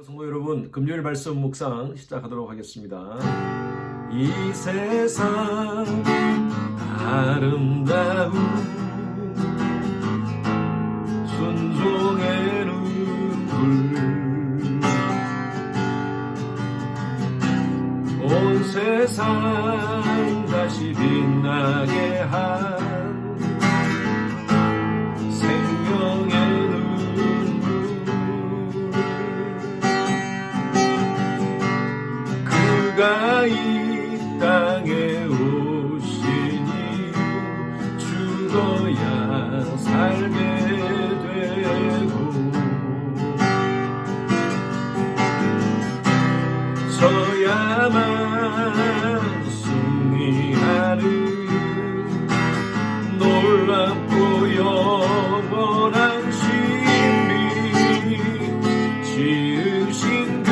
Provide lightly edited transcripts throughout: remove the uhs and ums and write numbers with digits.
성도 여러분, 금요일 말씀 묵상 시작하도록 하겠습니다. 이 세상 아름다운 순종의 눈물, 온 세상 다시 빛나게 한 생명의 그가 이 땅에 오신 이유 죽어야 살게 되고 져야만 승리하는 놀랍고 영원한 신비 지으신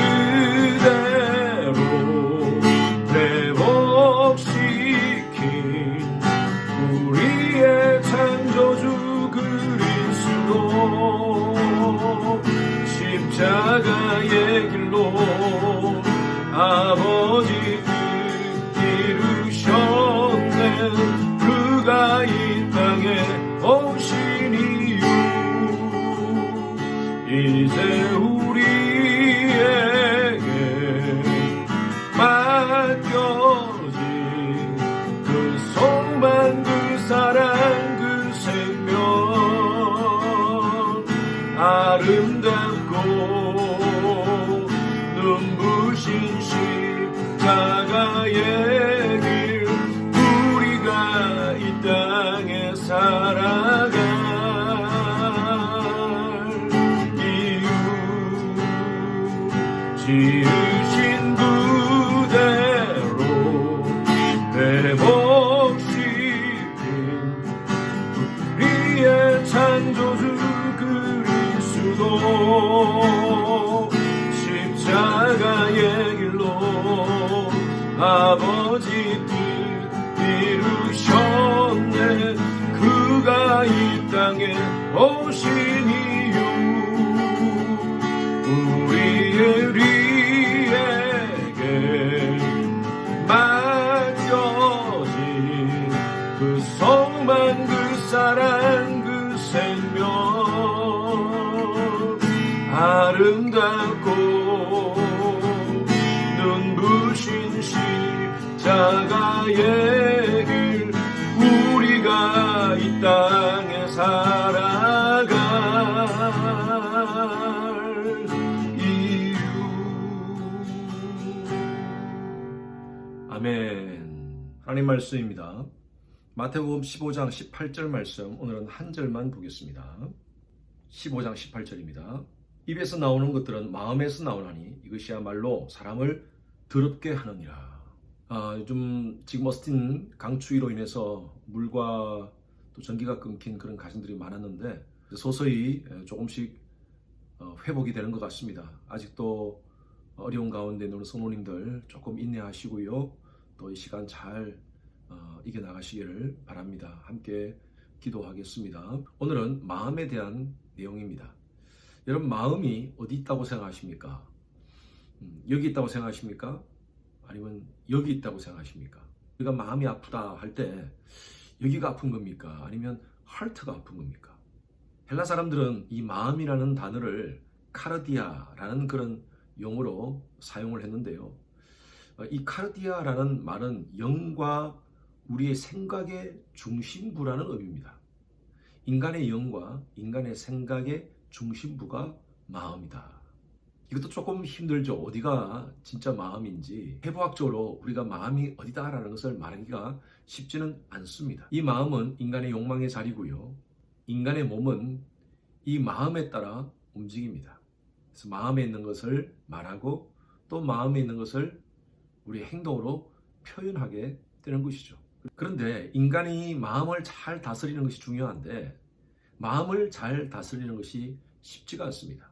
우리의 창조주 그리스도 십자가의 길로 아버지 뜻 이루셨네. 그가 이 땅에 오신 이유 이제 우리에게 맡겨진 그 소망 그 사랑 그 생명 아름답고 눈부신 십자가의 길 우리가 이 땅에 살아갈 이유 지으신 그대로 회복시킨 우리의 창조주 그리스도 십자가의 길로 아버지 뜻 이루셨네. 그가 이 땅에 오신 이유 우리에게 맡겨진 그 소망 그 사랑 그 생명 아름답고 눈부신 십자가의 길 우리가 이 땅에 살아갈 이유. 아멘. 하나님 말씀입니다. 마태복음 15장 18절 말씀, 오늘은 한 절만 보겠습니다. 15장 18절입니다. 입에서 나오는 것들은 마음에서 나오나니 이것이야말로 사람을 더럽게 하느니라. 요즘 지금 어스틴 강추위로 인해서 물과 또 전기가 끊긴 그런 가정들이 많았는데 서서히 조금씩 회복이 되는 것 같습니다. 아직도 어려운 가운데 있는 성도님들 조금 인내하시고요. 또 이 시간 잘 이겨나가시기를 바랍니다. 함께 기도하겠습니다. 오늘은 마음에 대한 내용입니다. 여러분, 마음이 어디 있다고 생각하십니까? 여기 있다고 생각하십니까? 아니면 여기 있다고 생각하십니까? 우리가 마음이 아프다 할 때 여기가 아픈 겁니까? 아니면 하트가 아픈 겁니까? 헬라 사람들은 이 마음이라는 단어를 카르디아라는 그런 용어로 사용을 했는데요. 이 카르디아라는 말은 영과 우리의 생각의 중심부라는 의미입니다. 인간의 영과 인간의 생각의 중심부가 마음이다. 이것도 조금 힘들죠. 어디가 진짜 마음인지 해부학적으로 우리가 마음이 어디다라는 것을 말하기가 쉽지는 않습니다. 이 마음은 인간의 욕망의 자리고요. 인간의 몸은 이 마음에 따라 움직입니다. 그래서 마음에 있는 것을 말하고 또 마음에 있는 것을 우리 행동으로 표현하게 되는 것이죠. 그런데 인간이 마음을 잘 다스리는 것이 중요한데 마음을 잘 다스리는 것이 쉽지가 않습니다.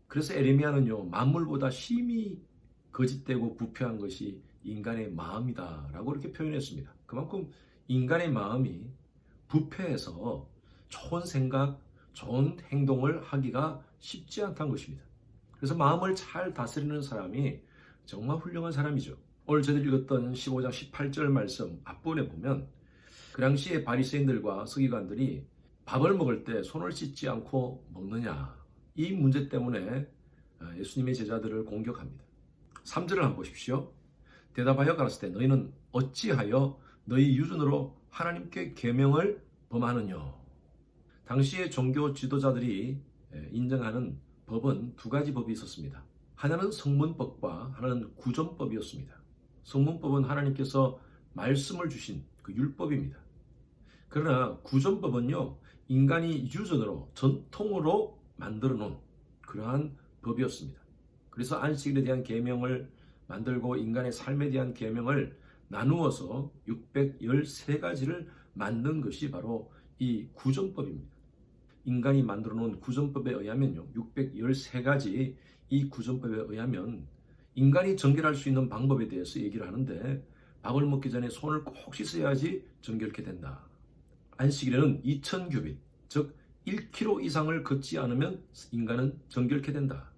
그래서 에레미야는요, 만물보다 심히 거짓되고 부패한 것이 인간의 마음이다 라고 이렇게 표현했습니다. 그만큼 인간의 마음이 부패해서 좋은 생각, 좋은 행동을 하기가 쉽지 않다는 것입니다. 그래서 마음을 잘 다스리는 사람이 정말 훌륭한 사람이죠. 오늘 저희들이 읽었던 15장 18절 말씀 앞부분에 보면 그 당시에 바리새인들과 서기관들이 밥을 먹을 때 손을 씻지 않고 먹느냐, 이 문제 때문에 예수님의 제자들을 공격합니다. 3절을 한번 보십시오. 대답하여 가라사대 너희는 어찌하여 너희 유전으로 하나님께 계명을 범하느냐. 당시의 종교 지도자들이 인정하는 법은 두 가지 법이 있었습니다. 하나는 성문법과 하나는 구전법이었습니다. 성문법은 하나님께서 말씀을 주신 그 율법입니다. 그러나 구전법은요, 인간이 유전으로 전통으로 만들어 놓은 그러한 법이었습니다. 그래서 안식일에 대한 계명을 만들고 인간의 삶에 대한 계명을 나누어서 613가지를 만든 것이 바로 이 구전법입니다. 인간이 만들어 놓은 구전법에 의하면요, 613가지 이 구전법에 의하면 인간이 정결할 수 있는 방법에 대해서 얘기를 하는데 밥을 먹기 전에 손을 꼭 씻어야지 정결케 된다. 안식일에는 2000규빗, 즉 1km 이상을 걷지 않으면 인간은 정결케 된다.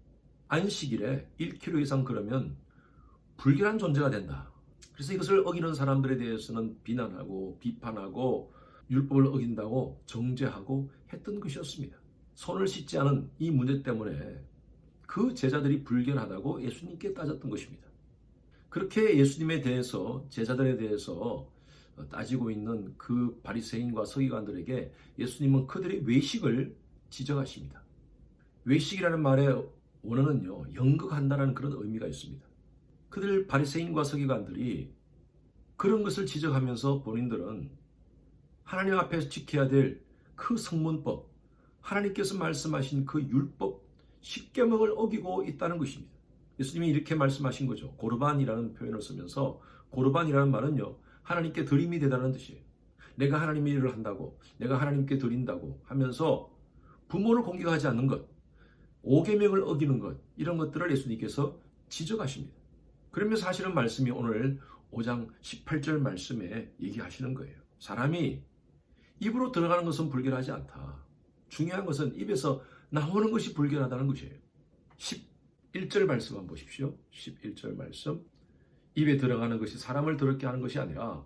안식일에 1km 이상 걸으면 불결한 존재가 된다. 그래서 이것을 어기는 사람들에 대해서는 비난하고 비판하고 율법을 어긴다고 정죄하고 했던 것이었습니다. 손을 씻지 않은 이 문제 때문에 그 제자들이 불결하다고 예수님께 따졌던 것입니다. 그렇게 예수님에 대해서, 제자들에 대해서 따지고 있는 그 바리새인과 서기관들에게 예수님은 그들의 외식을 지적하십니다. 외식이라는 말의 원어는요, 연극한다는 그런 의미가 있습니다. 그들 바리새인과 서기관들이 그런 것을 지적하면서 본인들은 하나님 앞에서 지켜야 될 그 성문법, 하나님께서 말씀하신 그 율법, 십계명을 어기고 있다는 것입니다. 예수님이 이렇게 말씀하신 거죠. 고르반이라는 표현을 쓰면서, 고르반이라는 말은요, 하나님께 드림이 되다는 뜻이에요. 내가 하나님의 일을 한다고, 내가 하나님께 드린다고 하면서 부모를 공격하지 않는 것, 5계명을 어기는 것, 이런 것들을 예수님께서 지적하십니다. 그러면 사실은 말씀이 오늘 5장 18절 말씀에 얘기하시는 거예요. 사람이 입으로 들어가는 것은 불결하지 않다. 중요한 것은 입에서 나오는 것이 불결하다는 것이에요. 11절 말씀 한번 보십시오. 11절 말씀. 입에 들어가는 것이 사람을 더럽게 하는 것이 아니라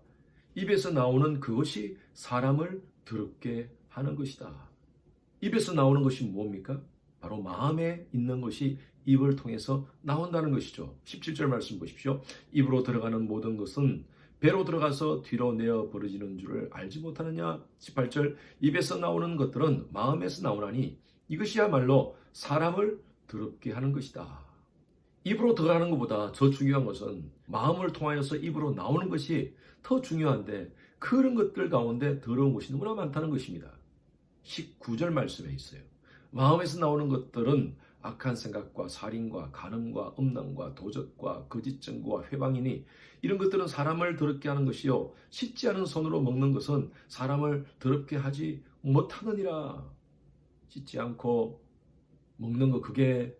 입에서 나오는 그것이 사람을 더럽게 하는 것이다. 입에서 나오는 것이 뭡니까? 바로 마음에 있는 것이 입을 통해서 나온다는 것이죠. 17절 말씀 보십시오. 입으로 들어가는 모든 것은 배로 들어가서 뒤로 내어 버려지는 줄을 알지 못하느냐. 18절 입에서 나오는 것들은 마음에서 나오나니 이것이야말로 사람을 더럽게 하는 것이다. 입으로 들어가는 것보다 더 중요한 것은 마음을 통하여서 입으로 나오는 것이 더 중요한데 그런 것들 가운데 더러운 것이 너무나 많다는 것입니다. 19절 말씀에 있어요. 마음에서 나오는 것들은 악한 생각과 살인과 간음과 음란과 도적과 거짓 증거와 회방이니 이런 것들은 사람을 더럽게 하는 것이요 씻지 않은 손으로 먹는 것은 사람을 더럽게 하지 못하느니라. 씻지 않고 먹는 것, 그게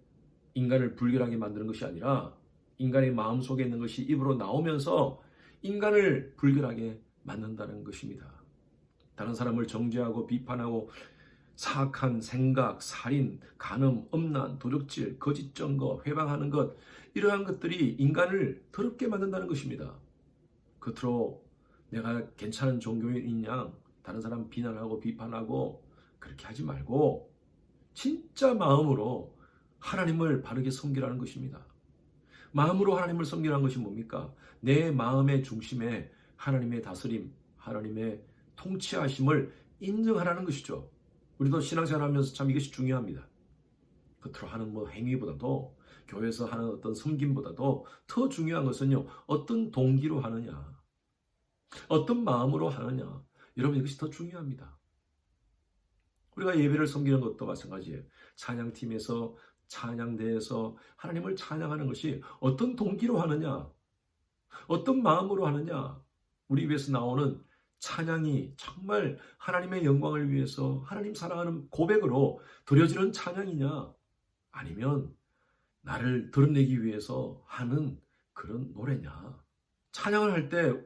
인간을 불결하게 만드는 것이 아니라 인간의 마음속에 있는 것이 입으로 나오면서 인간을 불결하게 만든다는 것입니다. 다른 사람을 정죄하고 비판하고 사악한 생각, 살인, 간음, 음란, 도적질, 거짓 증거, 회방하는 것, 이러한 것들이 인간을 더럽게 만든다는 것입니다. 겉으로 내가 괜찮은 종교인인 양 다른 사람 비난하고 비판하고 그렇게 하지 말고 진짜 마음으로 하나님을 바르게 섬기라는 것입니다. 마음으로 하나님을 섬기라는 것이 뭡니까? 내 마음의 중심에 하나님의 다스림, 하나님의 통치하심을 인정하라는 것이죠. 우리도 신앙생활 하면서 참 이것이 중요합니다. 겉으로 하는 행위보다도, 교회에서 하는 어떤 섬김보다도 더 중요한 것은요, 어떤 동기로 하느냐, 어떤 마음으로 하느냐. 여러분, 이것이 더 중요합니다. 우리가 예배를 섬기는 것도 마찬가지예요. 찬양팀에서, 찬양대에서 하나님을 찬양하는 것이 어떤 동기로 하느냐, 어떤 마음으로 하느냐. 우리 입에서 나오는 찬양이 정말 하나님의 영광을 위해서 하나님 사랑하는 고백으로 드려지는 찬양이냐, 아니면 나를 드러내기 위해서 하는 그런 노래냐. 찬양을 할 때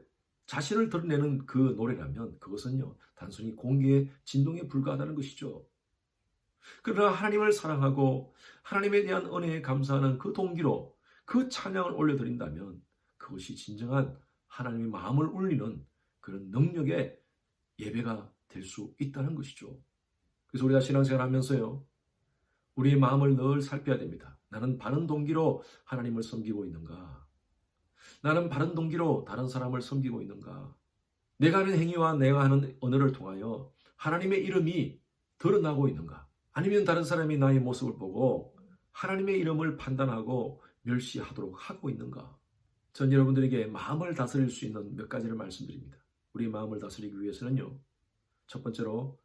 자신을 드러내는 그 노래라면 그것은요 단순히 공기의 진동에 불과하다는 것이죠. 그러나 하나님을 사랑하고 하나님에 대한 은혜에 감사하는 그 동기로 그 찬양을 올려드린다면 그것이 진정한 하나님의 마음을 울리는 그런 능력의 예배가 될 수 있다는 것이죠. 그래서 우리가 신앙생활 하면서요, 우리의 마음을 늘 살펴야 됩니다. 나는 바른 동기로 하나님을 섬기고 있는가? 나는 바른 동기로 다른 사람을 섬기고 있는가? 내가 하는 행위와 내가 하는 언어를 통하여 하나님의 이름이 드러나고 있는가? 아니면 다른 사람이 나의 모습을 보고 하나님의 이름을 판단하고 멸시하도록 하고 있는가? 전 여러분들에게 마음을 다스릴 수 있는 몇 가지를 말씀드립니다. 우리 마음을 다스리기 위해서는요, 첫 번째로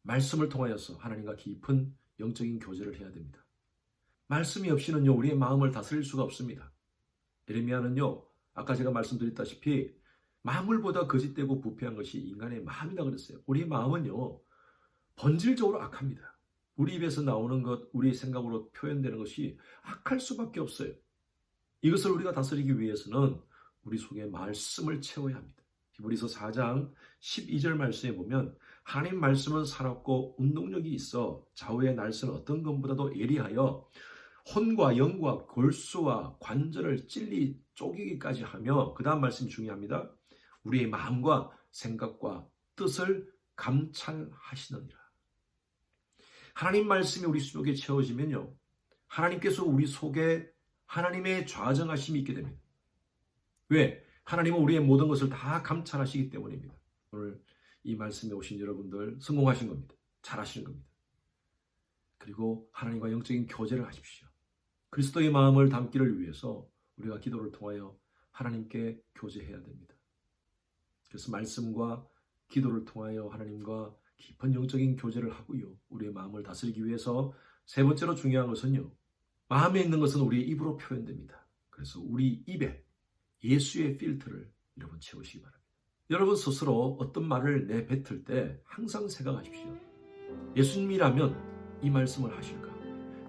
말씀을 통하여서 하나님과 깊은 영적인 교제를 해야 됩니다. 말씀이 없이는요, 우리의 마음을 다스릴 수가 없습니다. 예레미야는요, 아까 제가 말씀드렸다시피 만물보다 거짓되고 부패한 것이 인간의 마음이다 그랬어요. 우리의 마음은요, 본질적으로 악합니다. 우리 입에서 나오는 것, 우리의 생각으로 표현되는 것이 악할 수밖에 없어요. 이것을 우리가 다스리기 위해서는 우리 속에 말씀을 채워야 합니다. 히브리서 4장 12절 말씀에 보면 하나님 말씀은 살았고 운동력이 있어 좌우의 날선 어떤 것보다도 예리하여 혼과 영과 골수와 관절을 찔리 쪼개기까지 하며, 그 다음 말씀이 중요합니다. 우리의 마음과 생각과 뜻을 감찰하시느니라. 하나님 말씀이 우리 속에 채워지면요, 하나님께서 우리 속에 하나님의 좌정하심이 있게 됩니다. 왜? 하나님은 우리의 모든 것을 다 감찰하시기 때문입니다. 오늘 이 말씀에 오신 여러분들 성공하신 겁니다. 잘하시는 겁니다. 그리고 하나님과 영적인 교제를 하십시오. 그리스도의 마음을 담기를 위해서 우리가 기도를 통하여 하나님께 교제해야 됩니다. 그래서 말씀과 기도를 통하여 하나님과 깊은 영적인 교제를 하고요, 우리의 마음을 다스리기 위해서 세 번째로 중요한 것은요, 마음에 있는 것은 우리의 입으로 표현됩니다. 그래서 우리 입에 예수의 필터를 여러분 채우시기 바랍니다. 여러분 스스로 어떤 말을 내뱉을 때 항상 생각하십시오. 예수님이라면 이 말씀을 하실까?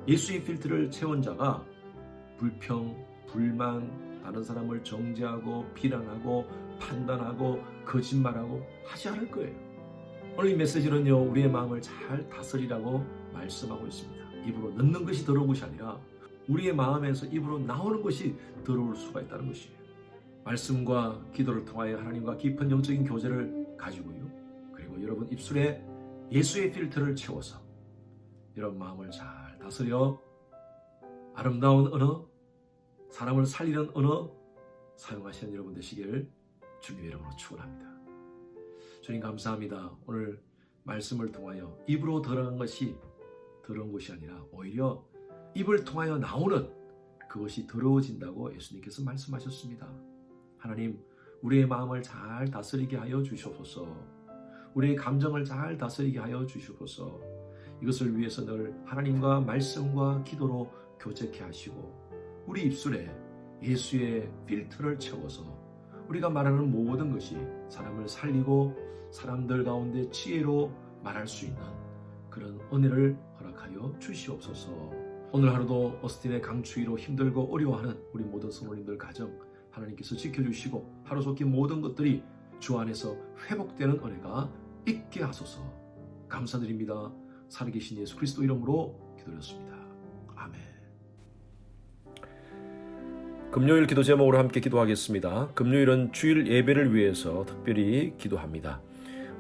예수의 필터를 채운 자가 불평, 불만, 다른 사람을 정죄하고 비난하고 판단하고 거짓말하고 하지 않을 거예요. 오늘 이 메시지는요, 우리의 마음을 잘 다스리라고 말씀하고 있습니다. 입으로 넣는 것이 더러운 것이 아니라 우리의 마음에서 입으로 나오는 것이 더러울 수가 있다는 것이에요. 말씀과 기도를 통하여 하나님과 깊은 영적인 교제를 가지고요, 그리고 여러분 입술에 예수의 필터를 채워서 여러분 마음을 잘 다스려 아름다운 언어, 사람을 살리는 언어 사용하시는 여러분 되시길 주님의 이름으로 축원합니다. 주님 감사합니다. 오늘 말씀을 통하여 입으로 더러운 것이 더러운 것이 아니라 오히려 입을 통하여 나오는 그것이 더러워진다고 예수님께서 말씀하셨습니다. 하나님, 우리의 마음을 잘 다스리게 하여 주시옵소서. 우리의 감정을 잘 다스리게 하여 주시옵소서. 이것을 위해서 늘 하나님과 말씀과 기도로 교제케 하시고 우리 입술에 예수의 필터를 채워서 우리가 말하는 모든 것이 사람을 살리고 사람들 가운데 지혜로 말할 수 있는 그런 은혜를 허락하여 주시옵소서. 오늘 하루도 어스틴의 강추위로 힘들고 어려워하는 우리 모든 성도님들 가정 하나님께서 지켜주시고 하루속히 모든 것들이 주 안에서 회복되는 은혜가 있게 하소서. 감사드립니다. 살아계신 예수 그리스도 이름으로 기도드렸습니다. 아멘. 금요일 기도 제목으로 함께 기도하겠습니다. 금요일은 주일 예배를 위해서 특별히 기도합니다.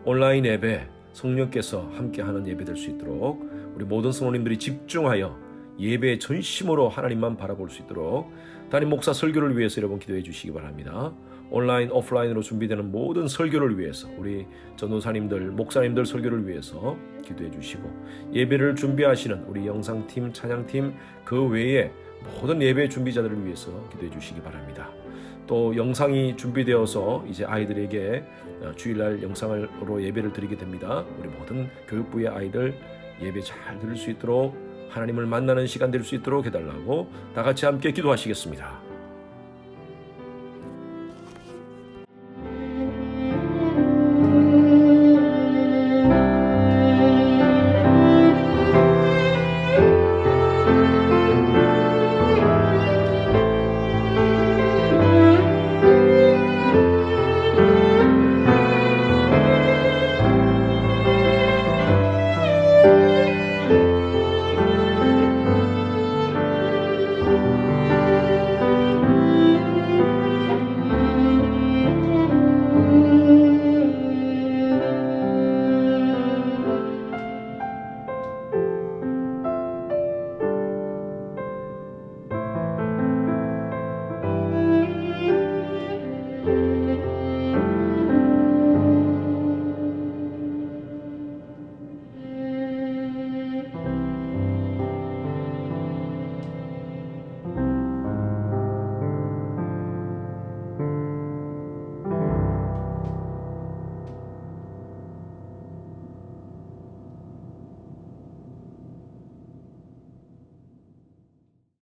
온라인 예배, 성령께서 함께하는 예배 될 수 있도록 우리 모든 성도님들이 집중하여 예배의 전심으로 하나님만 바라볼 수 있도록 담임 목사 설교를 위해서 여러분 기도해 주시기 바랍니다. 온라인, 오프라인으로 준비되는 모든 설교를 위해서 우리 전도사님들, 목사님들 설교를 위해서 기도해 주시고 예배를 준비하시는 우리 영상팀, 찬양팀 그 외에 모든 예배 준비자들을 위해서 기도해 주시기 바랍니다. 또 영상이 준비되어서 이제 아이들에게 주일날 영상으로 예배를 드리게 됩니다. 우리 모든 교육부의 아이들 예배 잘 들을 수 있도록 하나님을 만나는 시간 될 수 있도록 해달라고 다 같이 함께 기도하시겠습니다.